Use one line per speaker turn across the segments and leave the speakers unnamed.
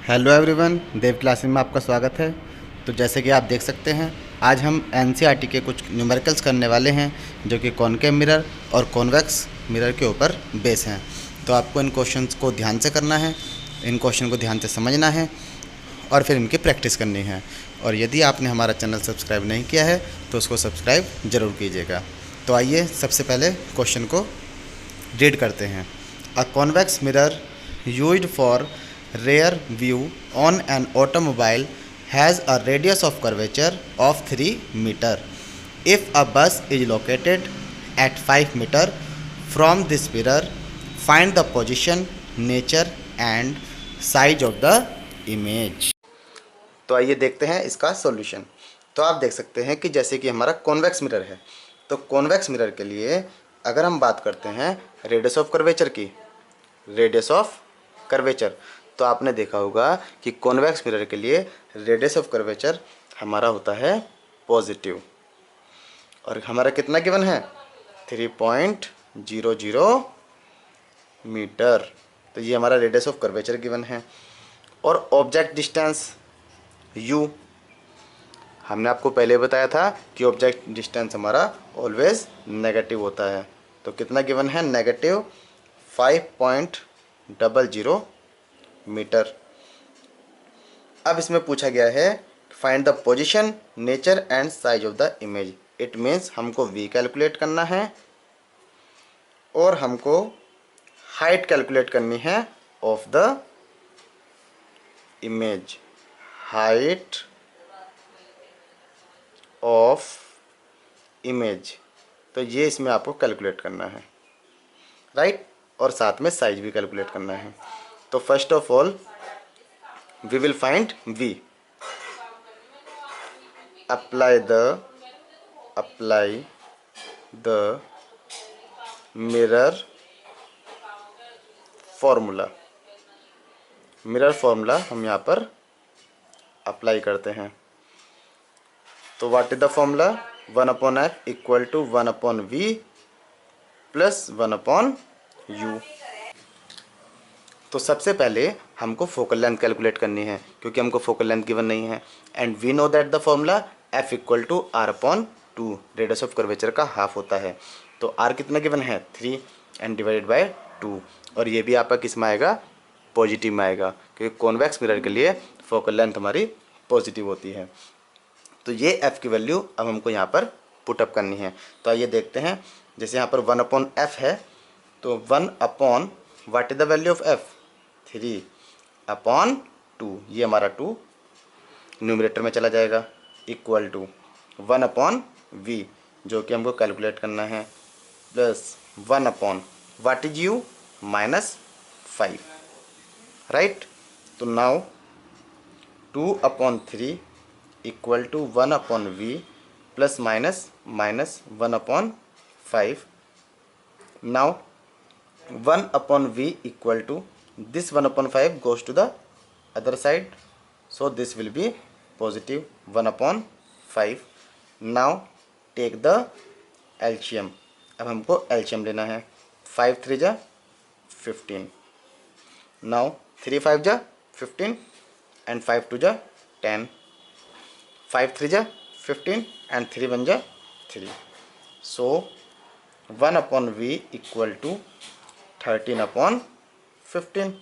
Hello everyone, देव classes में आपका स्वागत है। तो जैसे कि आप देख सकते हैं, आज हम एनसीईआरटी के कुछ न्यूमेरिकल्स करने वाले हैं जो कि कॉनकेव मिरर और कॉन्वेक्स मिरर के ऊपर बेस हैं। तो आपको इन क्वेश्चंस को ध्यान से करना है, इन क्वेश्चन को ध्यान से समझना है और फिर इनकी प्रैक्टिस करनी है। और यदि आपने हमारा चैनल सब्सक्राइब नहीं किया है तो उसको सब्सक्राइब ज़रूर कीजिएगा। तो आइए सबसे पहले क्वेश्चन को रीड करते हैं। A convex mirror used for rear view on an automobile has a radius of curvature of 3 meter. If a bus is located at 5 meter from this mirror, find the position, nature and size of the image. तो आइए देखते हैं इसका solution. तो आप देख सकते हैं कि जैसे कि हमारा कॉन्वेक्स मिरर है, तो कॉन्वेक्स मिरर के लिए अगर हम बात करते हैं रेडियस ऑफ कर्वेचर की, रेडियस ऑफ कर्वेचर, तो आपने देखा होगा कि कॉन्वेक्स मिरर के लिए रेडियस ऑफ कर्वेचर हमारा होता है पॉजिटिव। और हमारा कितना गिवन है? 3.00 मीटर। तो ये हमारा रेडियस ऑफ कर्वेचर गिवन है। और ऑब्जेक्ट डिस्टेंस u, हमने आपको पहले बताया था कि ऑब्जेक्ट डिस्टेंस हमारा ऑलवेज नेगेटिव होता है। तो कितना गिवन है? Negative 5.00 metre. अब इसमें पूछा गया है find the position, nature and size of the image. It means हमको v कैलकुलेट करना है और हमको हाइट कैलकुलेट करनी है of the image, height of image. तो ये इसमें आपको कैलकुलेट करना है, राइट। और साथ में साइज भी कैलकुलेट करना है। तो first of all we will find v. apply the mirror formula हम यहाँ पर अप्लाई करते हैं। तो what is the formula? 1/f equal to 1/v plus 1/u। तो सबसे पहले हमको फोकल लेंथ कैलकुलेट करनी है क्योंकि हमको फोकल लेंथ गिवन नहीं है। And we know that the formula f equal to r/2, radius of curvature का हाफ होता है। तो r कितना गिवन है? 3 एंड डिवाइडेड बाय 2। और ये भी आपका किस में आएगा? पॉजिटिव में आएगा, क्योंकि कॉन्वेक्स मिरर के लिए फोकल लेंथ हमारी पॉजिटिव होती है। तो ये f की वैल्यू अब हमको यहाँ पर पुटअप करनी है। तो आइए देखते हैं। जैसे यहाँ पर 1/f है, तो 1/, what is the value of f? 3/2। ये हमारा 2 न्यूमरेटर में चला जाएगा, इक्वल टू 1/v जो कि हमको कैलकुलेट करना है, plus 1/, what is u? -5, right. तो now 2/3 equal to 1/v plus minus -1/5। Now 1/v equal to this 1/5 goes to the other side, so this will be positive 1/5. now take the LCM। अब हमको LCM लेना है। 5 3 जा 15, now 3 5 जा 15 and 5 2 जा 10, 5 3 जा 15 and 3 1 जा 3, so 1/v equal to 13/15।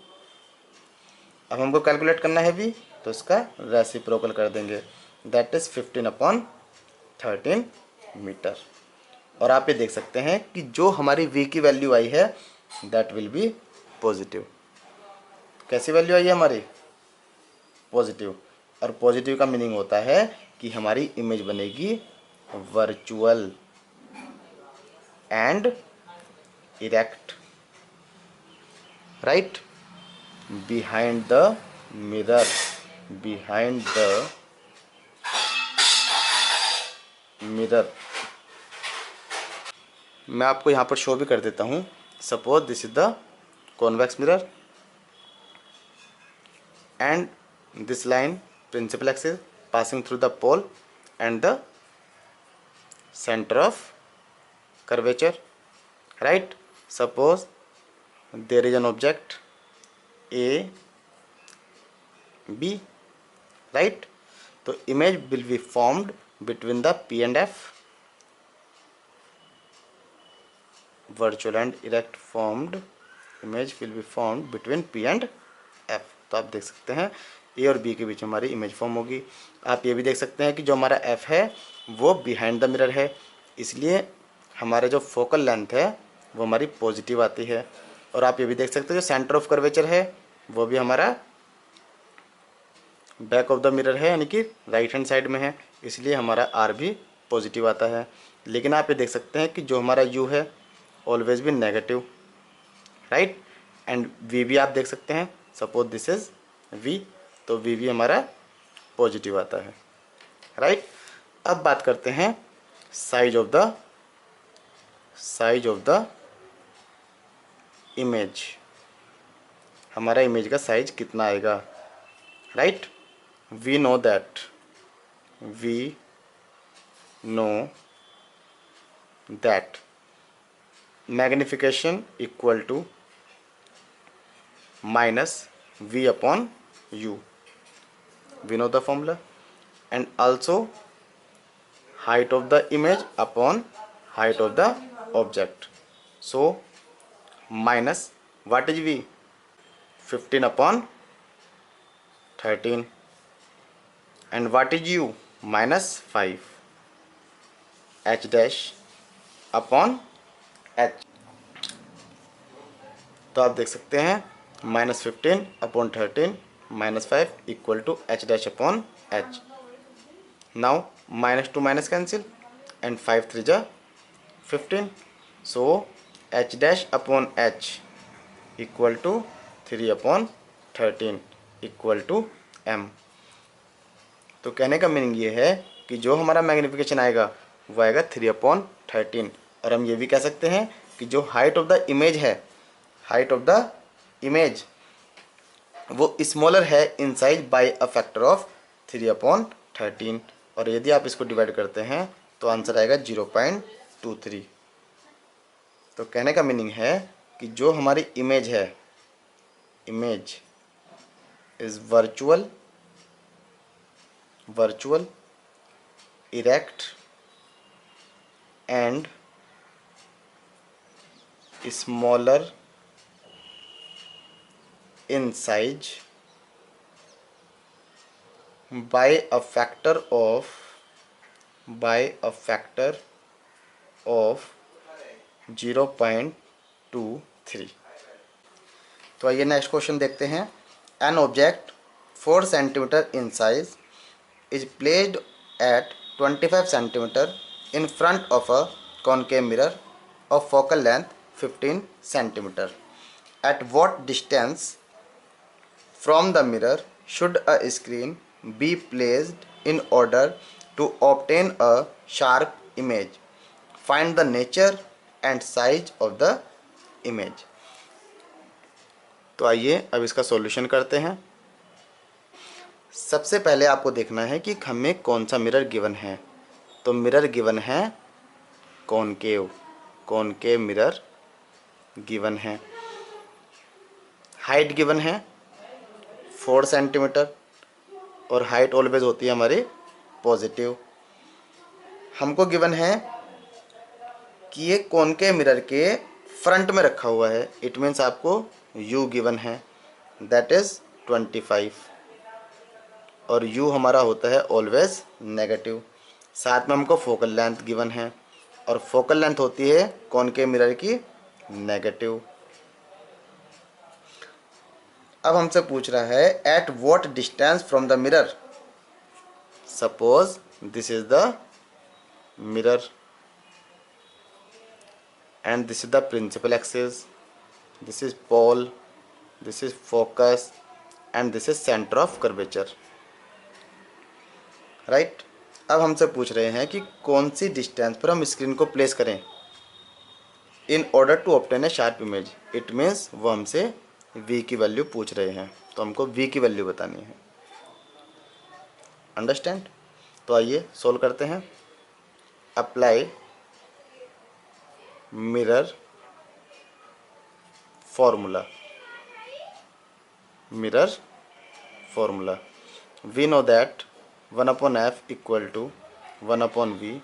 अब हमको कैलकुलेट करना है v, तो इसका रेसिप्रोकल कर देंगे, दैट इज 15/13 मीटर। और आप ये देख सकते हैं कि जो हमारी v की वैल्यू आई है दैट विल बी पॉजिटिव। कैसी वैल्यू आई है हमारी? पॉजिटिव। और पॉजिटिव का मीनिंग होता है कि हमारी इमेज बनेगी virtual and erect, right. behind the mirror मैं आपको यहाँ पर शो भी कर देता हूँ। Suppose this is the convex mirror and this line principal axis passing through the pole and the centre of curvature, right. Suppose there is an object A B, right? तो image will be formed between the P and F, virtual and erect formed image will be formed between P and F। तो आप देख सकते हैं A और B के बीच हमारी image form होगी। आप ये भी देख सकते हैं कि जो हमारा F है वो बिहाइंड द मिरर है, इसलिए हमारा जो फोकल लेंथ है वो हमारी पॉजिटिव आती है। और आप ये भी देख सकते हैं जो सेंटर ऑफ कर्वेचर है वो भी हमारा बैक ऑफ द मिरर है, यानी कि राइट हैंड साइड में है, इसलिए हमारा आर भी पॉजिटिव आता है। लेकिन आप ये देख सकते हैं कि जो हमारा यू है ऑलवेज भी नेगेटिव, राइट? एंड वी भी आप देख सकते हैं, सपोज दिस इज वी, तो वी भी हमारा पॉजिटिव आता है, राइट? अब बात करते हैं साइज ऑफ द इमेज। हमारा इमेज का साइज कितना आएगा, right? We know that magnification equal to minus v upon u, we know the formula, and also height of the image upon height of the object, so minus what is v, 15 upon 13, and what is u, minus 5, h dash upon h। तो आप देख सकते हैं -15 upon 13 -5 equal to h dash upon h। Now -2 minus cancel and 5 3 जा 15, so h dash upon h equal to 3 upon 13 equal to m। तो कहने का meaning ये है कि जो हमारा मैग्निफिकेशन आएगा वो आएगा 3 अपॉन 13। और हम ये भी कह सकते हैं कि जो हाइट ऑफ द इमेज है, हाइट ऑफ द इमेज वो स्मॉलर है in size by a factor of 3 upon 13। और यदि आप इसको डिवाइड करते हैं तो आंसर आएगा 0.23। तो कहने का मीनिंग है कि जो हमारी इमेज है, image is virtual erect and smaller in size by a factor of 0.23। तो आइए नेक्स्ट क्वेश्चन देखते हैं। An object 4 centimetre in size is placed at 25 centimetre in front of a concave mirror of focal length 15 centimetre. Eight what distance from the mirror should a screen be placed in order to obtain a sharp image? Find the nature and size of the image। तो आइए अब इसका solution करते हैं। सबसे पहले आपको देखना है कि हमें कौन सा मिरर गिवन है। तो मिरर गिवन है कॉनकेव मिरर गिवन है। हाइट गिवन है 4 सेंटीमीटर और हाइट ऑलवेज होती है हमारी पॉजिटिव। हमको गिवन है कि ये कॉनकेव मिरर के फ्रंट में रखा हुआ है, इट मीन्स आपको u गिवन है दैट इज़ 25 और u हमारा होता है ऑलवेज नेगेटिव। साथ में हमको फोकल लेंथ गिवन है और फोकल लेंथ होती है कॉनकेव मिरर की नेगेटिव। अब हमसे पूछ रहा है at what distance from the mirror. Suppose this is the mirror and this is the principal axis, this is pole, this is focus and this is centre of curvature, right? अब हमसे पूछ रहे हैं कि कौन सी डिस्टेंस पर हम screen को प्लेस करें in order to obtain a sharp image. It means वो हमसे v की वैल्यू पूछ रहे हैं, तो हमको v की वैल्यू बतानी है। अंडरस्टैंड? तो आइए सोल्व करते हैं। Apply mirror formula. Mirror formula. We know that 1 upon f equal to 1 upon v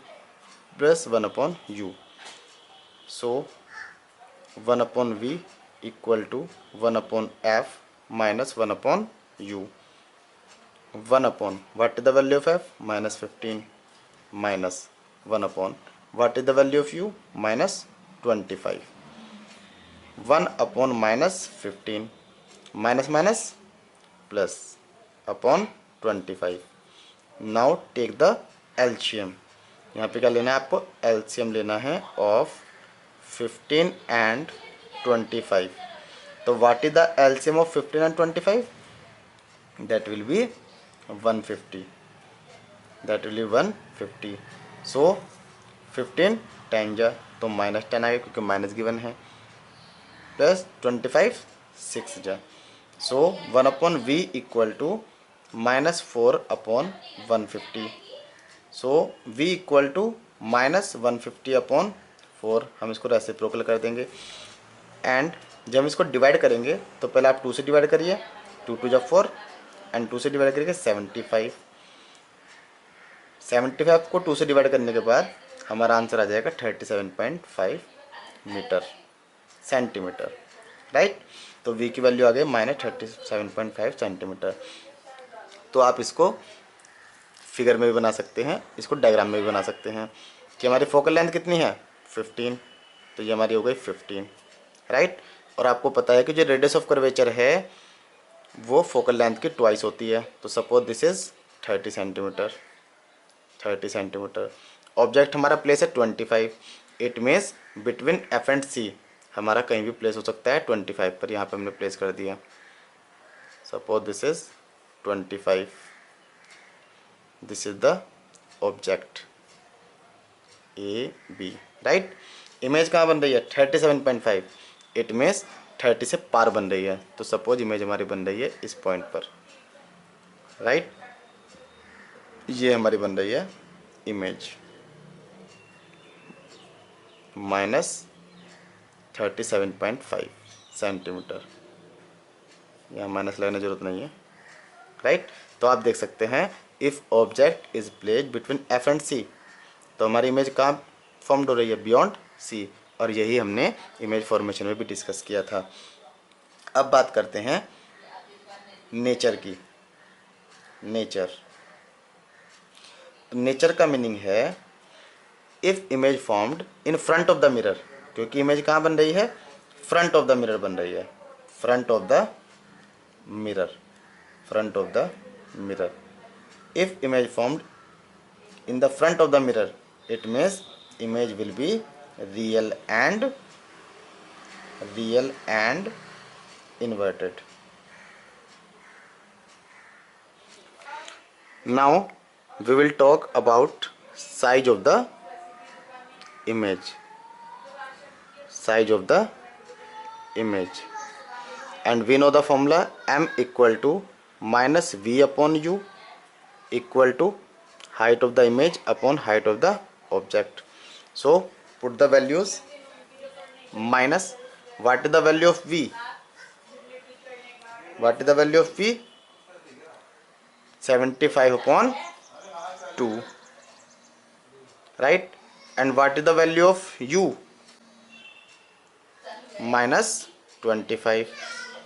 plus 1 upon u. So 1 upon v equal to 1 upon f minus 1 upon u. 1 upon what is the value of f? Minus 15 minus 1 upon what is the value of u? Minus 25. 1 upon minus 15 minus minus plus upon 25. Now take the LCM. यहाँ पे क्या लेना है आपको? LCM लेना है of 15 and 25. तो what is the LCM of 15 and 25? That will B 150. That will B 150. सो 15 10 जा तो माइनस 10 आएगा क्योंकि माइनस गिवन है, प्लस 25 6 जा. So 1 upon v equal to minus 4 upon 150. So v equal to minus 150 upon 4. हम इसको reciprocal कर देंगे एंड जब हम इसको डिवाइड करेंगे तो पहले आप 2 से डिवाइड करिए, 2 2 जा 4 एंड 2 से डिवाइड करिए 75. 75 को 2 से डिवाइड करने के बाद हमारा आंसर आ जाएगा 37.5 मीटर सेंटीमीटर. राइट. तो v की वैल्यू आ गई माइनस 37.5 सेंटीमीटर. तो आप इसको फिगर में भी बना सकते हैं, इसको डायग्राम में भी बना सकते हैं कि हमारी फोकल लेंथ कितनी है 15. तो ये हमारी हो गई 15. राइट. और आपको पता है कि जो रेडियस ऑफ कर्वेचर है वो फोकल लेंथ की ट्वाइस होती है. तो suppose this is 30 centimetre. 30 centimetre. Object हमारा प्लेस है 25. It means between F and C हमारा कहीं भी प्लेस हो सकता है 25 पर. यहाँ पे हमने प्लेस कर दिया. Suppose this is 25. This is the object A B. Right. Image कहाँ बन रही है 37.5. इट मीन्स 30 से पार बन रही है. तो सपोज इमेज हमारी बन रही है इस पॉइंट पर. राइट. ये हमारी बन रही है इमेज माइनस 37.5 सेंटीमीटर. यहाँ माइनस लगने की जरूरत नहीं है. राइट. तो आप देख सकते हैं if object is placed between F and C तो हमारी इमेज कहाँ फॉर्म्ड हो रही है बियॉन्ड सी. और यही हमने इमेज फॉर्मेशन में भी डिस्कस किया था. अब बात करते हैं नेचर की. नेचर का मीनिंग है if image formed in front of the mirror. क्योंकि इमेज कहाँ बन रही है फ्रंट ऑफ द मिरर बन रही है. Front of the mirror. Front of the mirror. If image formed in the front of the mirror it means image will be real and inverted. Now we will talk about size of the image. Size of the image. And we know the formula m equal to minus v upon u equal to height of the image upon height of the object. So put the values. Minus what is the value of v? What is the value of v? 75 upon 2. Right. And what is the value of u? Minus 25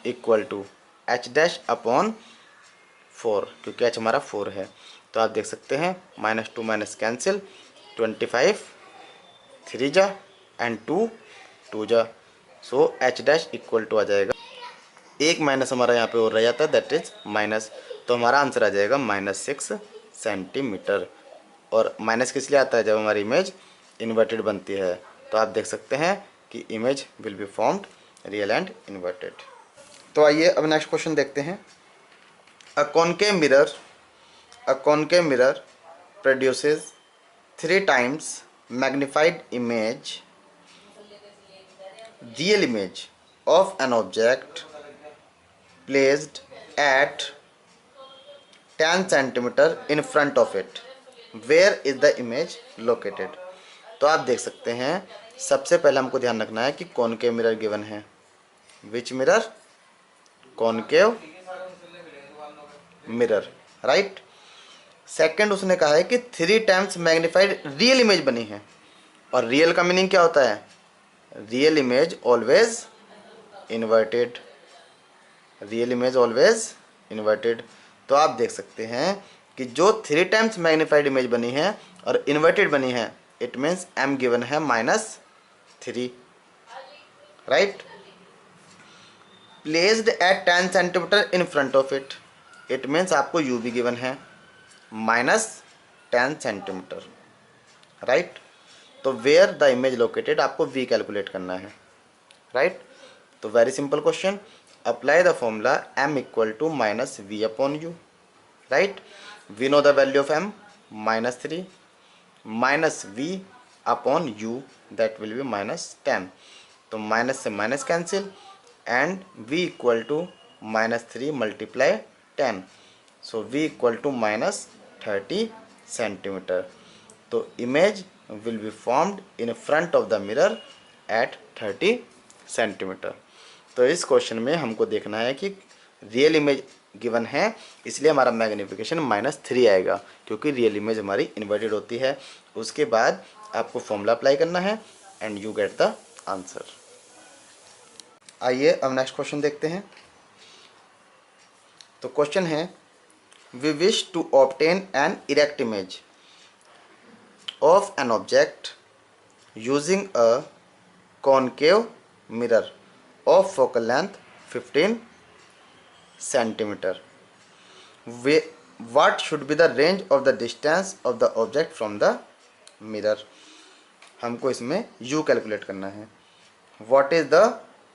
equal to h dash upon 4. क्योंकि h हमारा 4 है. तो आप देख सकते हैं minus 2 minus cancel. 25 3 जा and 2 2 जा. सो h डैश इक्वल टू आ जाएगा एक माइनस हमारा यहाँ पे और रह जाता है दैट इज माइनस. तो हमारा आंसर आ जाएगा -6 सेंटीमीटर. और माइनस किस लिए आता है जब हमारी इमेज इन्वर्टेड बनती है. तो आप देख सकते हैं कि image will be formed real and inverted. तो आइए अब नेक्स्ट क्वेश्चन देखते हैं. अ concave mirror produces 3 times magnified image real image of an object placed at 10 centimeter in front of it. Where is the image located? तो आप देख सकते हैं सबसे पहले हमको ध्यान रखना है कि कॉनकेव मिरर गिवन है. विच mirror? Concave mirror, right. Second उसने कहा है कि 3 टाइम्स मैग्नीफाइड रियल इमेज बनी है, और रियल का मीनिंग क्या होता है? Real image always inverted, real image always inverted. तो आप देख सकते हैं कि जो 3 टाइम्स मैग्नीफाइड इमेज बनी है और इन्वर्टेड बनी है, इट मीन्स m गिवन है -3, right. Placed at 10 centimetre in front of it, it means आपको u भी गिवन है -10 सेंटीमीटर, राइट। तो वेयर द इमेज लोकेटेड आपको v कैलकुलेट करना है, राइट। तो very simple question, apply the formula m equal to -v upon u, right. We know the value of m -3 -v upon u, that will be -10। तो minus से minus cancel, and v equal to -3 multiply 10, so v equal to -30 centimetre. तो image will be formed in front of the mirror at 30 centimetre. तो इस question में हमको देखना है कि रियल इमेज गिवन है, इसलिए हमारा मैग्नीफिकेशन -3 आएगा, क्योंकि रियल इमेज हमारी इन्वर्टेड होती है। उसके बाद आपको फॉर्मूला अप्लाई करना है and you get the answer. आइए अब नेक्स्ट क्वेश्चन देखते हैं। तो क्वेश्चन है, we wish to obtain an erect image of an object using a concave mirror of focal length 15 centimetre. What should be the range of the distance of the object from the mirror? हमको इसमें u calculate करना है। What is the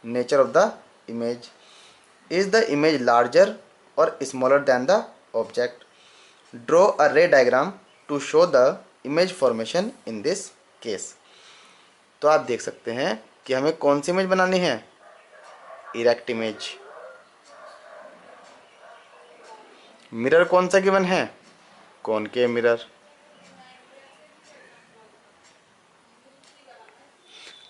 nature of the image? Is the image larger or smaller than the object? Draw a ray diagram to show the image formation in this case. तो आप देख सकते हैं कि हमें कौन सी इमेज बनानी है? Erect image. मिरर कौन सा गिवन है? Concave mirror.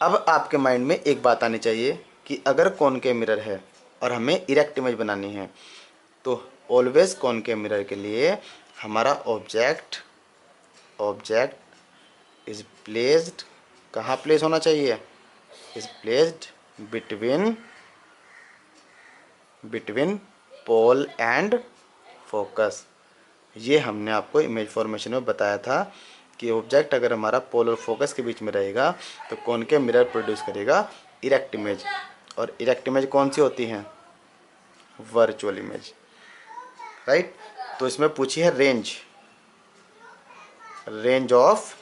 अब आपके माइंड में एक बात आनी चाहिए कि अगर कॉनकेव मिरर है और हमें इरेक्ट इमेज बनानी है, तो ऑलवेज कॉनकेव मिरर के लिए हमारा ऑब्जेक्ट इज प्लेस्ड, कहाँ प्लेस होना चाहिए? Is placed between pole and focus. ये हमने आपको इमेज फॉर्मेशन में बताया था कि ऑब्जेक्ट अगर हमारा पोल और फोकस के बीच में रहेगा तो कॉनकेव मिरर प्रोड्यूस करेगा इरेक्ट इमेज। और इरेक्ट इमेज कौन सी होती हैं? Virtual image, right. तो इसमें पूछी है range of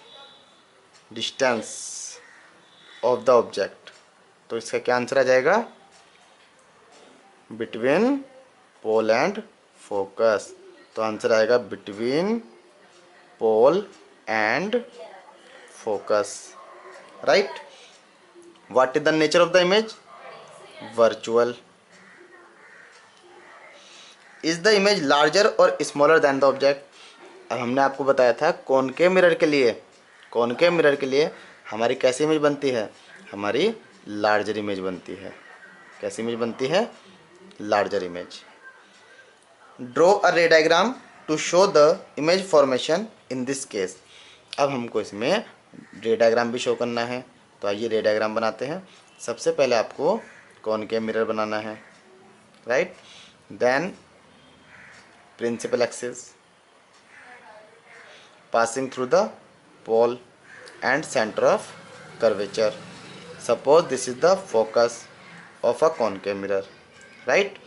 distance of the object, तो इसका क्या आंसर आ जाएगा? Between pole and focus. तो आंसर आएगा between pole and focus, right. What is the nature of the image? Virtual. Is the image larger और स्मॉलर देन द ऑब्जेक्ट? अब हमने आपको बताया था कॉनकेव मिरर के लिए हमारी कैसी इमेज बनती है? हमारी लार्जर इमेज बनती है। कैसी इमेज बनती है? Larger image. Draw a ray diagram to show the image formation in this case. अब हमको इसमें रे डायग्राम भी शो करना है, तो आइए रे डायग्राम बनाते हैं। सबसे पहले आपको कॉनकेव मिरर बनाना है, right. Then principal axis passing through the pole and centre of curvature. Suppose this is the focus of a concave mirror, right,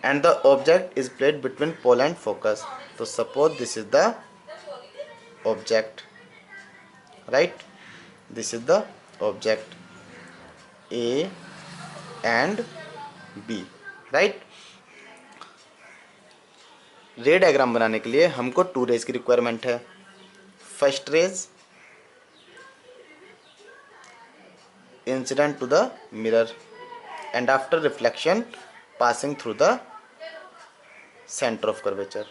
and the object is placed between pole and focus. So suppose this is the object, right? This is the object A and B, right? Ray diagram बनाने के लिए हमको 2 rays की requirement है। First rays incident to the mirror and after reflection passing through the center of curvature,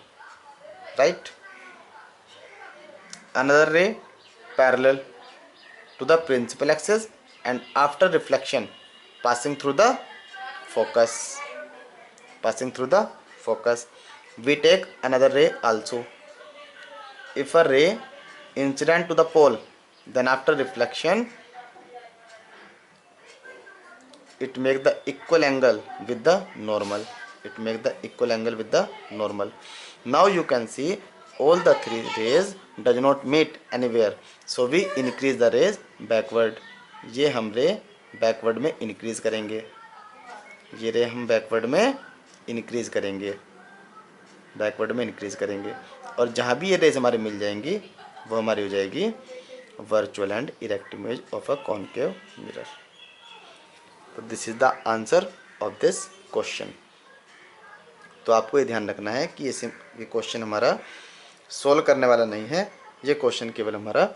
right. Another ray parallel to the principal axis and after reflection passing through the focus, we take another ray also. If a ray incident to the pole, then after reflection it make the equal angle with the normal. It make the equal angle with the normal. Now you can see all the three rays does not meet anywhere, so we increase the rays backward. ये हम रे backward में increase करेंगे, ये रे हम backward में increase करेंगे, बैकवर्ड में इंक्रीज करेंगे, और जहाँ भी ये रेज हमारे मिल जाएंगी वो हमारी हो जाएगी virtual and erect image of a concave mirror. तो this is the answer of this question. तो आपको ये ध्यान रखना है कि ये क्वेश्चन हमारा सोल्व करने वाला नहीं है, ये क्वेश्चन केवल हमारा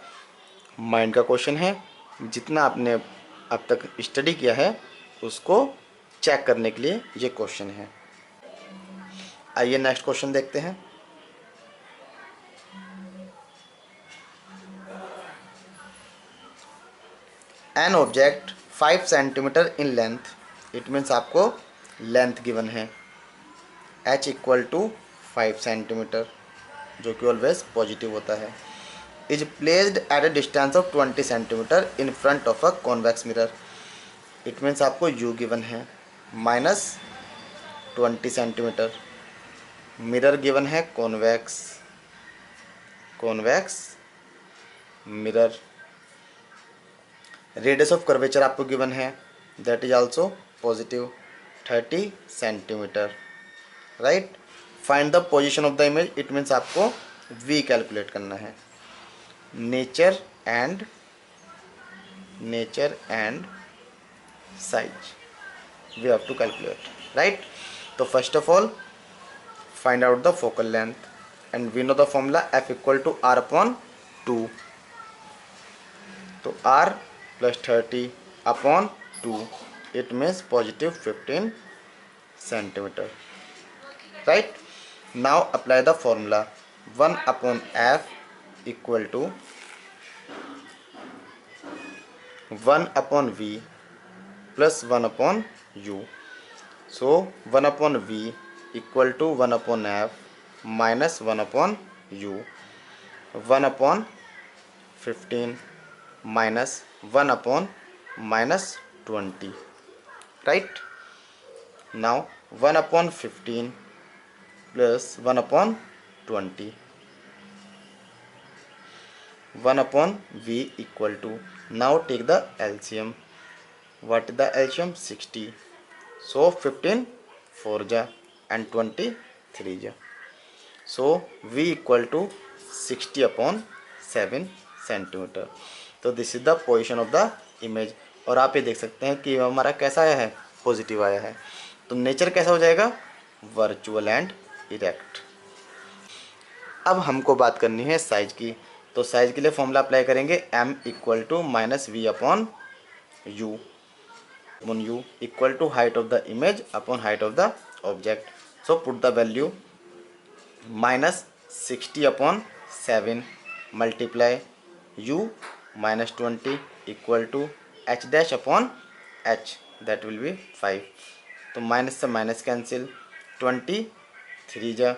माइंड का क्वेश्चन है. जितना आपने अब तक स्टडी किया है उसको चेक करने के लिए ये क्वेश्चन है. आइए नेक्स्ट क्वेश्चन देखते हैं. An object 5 centimetre in length, it means आपको लेंथ गिवन है h इक्वल टू 5 सेंटीमीटर, जो कि ऑलवेज पॉजिटिव होता है, is placed at A distance of 20 centimetre in front of a convex mirror. It means आपको u given है -20 centimetre. Mirror given है convex mirror. Radius of curvature आपको given है, that is also positive 30 centimetre. Right. Find the position of the image, it means आपको v calculate करना है. Nature and size we have to calculate. Right. तो first of all find out the focal length and we know the formula f equal to r upon 2. तो r plus 30 upon 2, it means positive 15 centimetre. Right. Now apply the formula 1 upon f equal to 1 upon v plus 1 upon u. So 1 upon v equal to 1 upon f minus 1 upon u. 1 upon 15 minus 1 upon -20. Right. Now 1 upon 15 plus 1 upon 20. 1 upon v equal to, now take the LCM. What is the LCM? 60. So 15 4 ja and 20 3 ja. So v equal to 60 upon 7 centimetre. तो this is the position of the image. और आप ये देख सकते हैं कि हमारा कैसा आया है, पॉजिटिव आया है. तो नेचर कैसा हो जाएगा, वर्चुअल एंड इरेक्ट. अब हमको बात करनी है साइज की. तो साइज के लिए फॉर्मूला अप्लाई करेंगे, m equal to -v upon u equal to height of the image upon height of the object. So put the value -60 upon 7 multiply u -20 equal to h dash upon h, that will be 5. तो minus से minus cancel, 20 3 जा.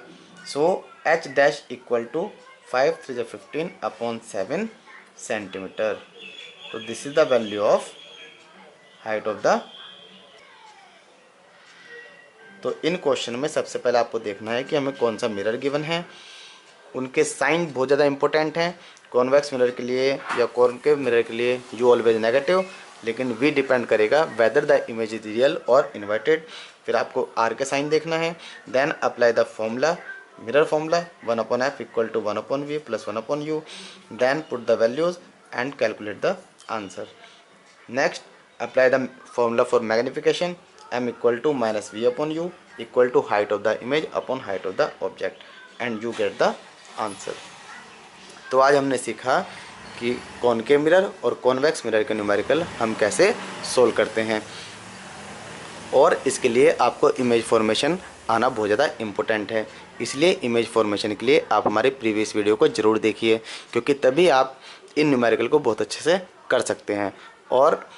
सो h dash equal to 5 3 जा 15 upon 7 centimetre. तो this is the value of height of the. तो इन question में सबसे पहले आपको देखना है कि हमें कौन सा मिरर गिवन है. उनके साइन बहुत ज़्यादा इंपॉर्टेंट हैं. कॉन्वेक्स मिरर के लिए या कॉनकेव मिरर के लिए यू ऑलवेज नेगेटिव, लेकिन वी डिपेंड करेगा whether the image is real और इन्वर्टेड. फिर आपको आर के साइन देखना है. Then apply the formula, mirror formula 1 upon f equal to 1 upon v plus 1 upon u. Then put the values and calculate the answer. Next apply the formula for magnification, m equal to -v upon u equal to height of the image upon height of the object and you get the answer. तो आज हमने सीखा कि concave mirror और convex mirror के numerical हम कैसे solve करते हैं. और इसके लिए आपको इमेज फॉर्मेशन आना बहुत ज़्यादा इम्पोर्टेंट है. इसलिए इमेज फॉर्मेशन के लिए आप हमारे प्रीवियस वीडियो को ज़रूर देखिए, क्योंकि तभी आप इन न्यूमेरिकल को बहुत अच्छे से कर सकते हैं. और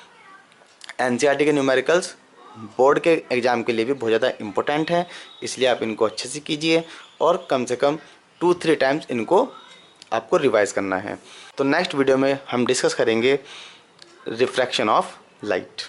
एनसीईआरटी के न्यूमेरिकल्स बोर्ड के एग्ज़ाम के लिए भी बहुत ज़्यादा इम्पोर्टेंट है, इसलिए आप इनको अच्छे से कीजिए और कम से कम 2-3 टाइम्स इनको आपको रिवाइज़ करना है। तो नेक्स्ट वीडियो में हम डिस्कस करेंगे रिफ्रैक्शन ऑफ लाइट।